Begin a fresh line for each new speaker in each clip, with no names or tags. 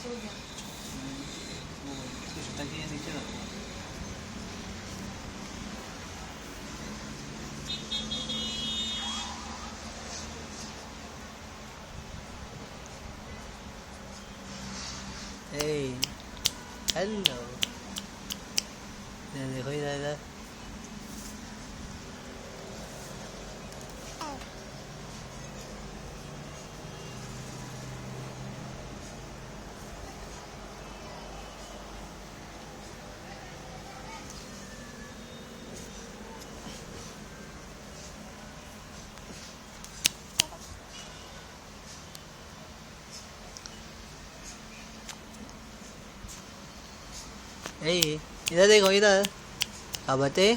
सो गया।
कुछ तकिए नीचे रखो। Hey, hello. देखो इधर। इधर देखो इधर। क्या बात है?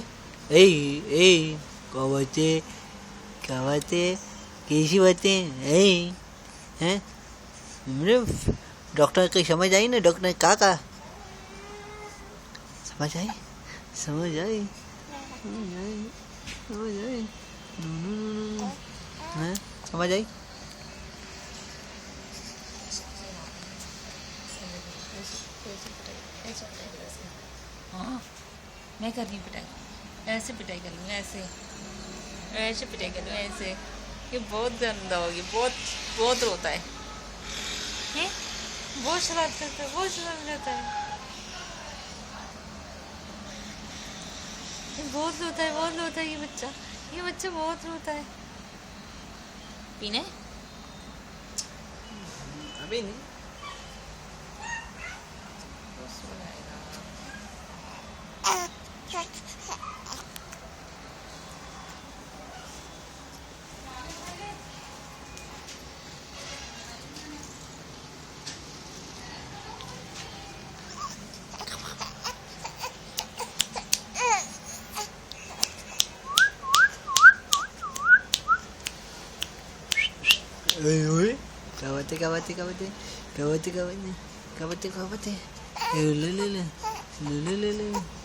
क्या बात है? क्या बात है? कैसी बातें हैं? डॉक्टर की समझ आई ना? डॉक्टर ने कहा समझ आई? समझ आई? समझ आई? हैं? समझ आई?
हाँ, मैं कर रही हूँ पिटाई। ऐसे पिटाई कर लूँ, ऐसे पिटाई कर लूँ, ऐसे। ये बहुत गंदा होगी, बहुत रोता है। हैं? बहुत शरारत करता है, बहुत शरारत करता है। ये बहुत रोता है ये बच्चा बहुत रोता है। पीने?
अभी नहीं। Kawate. Le.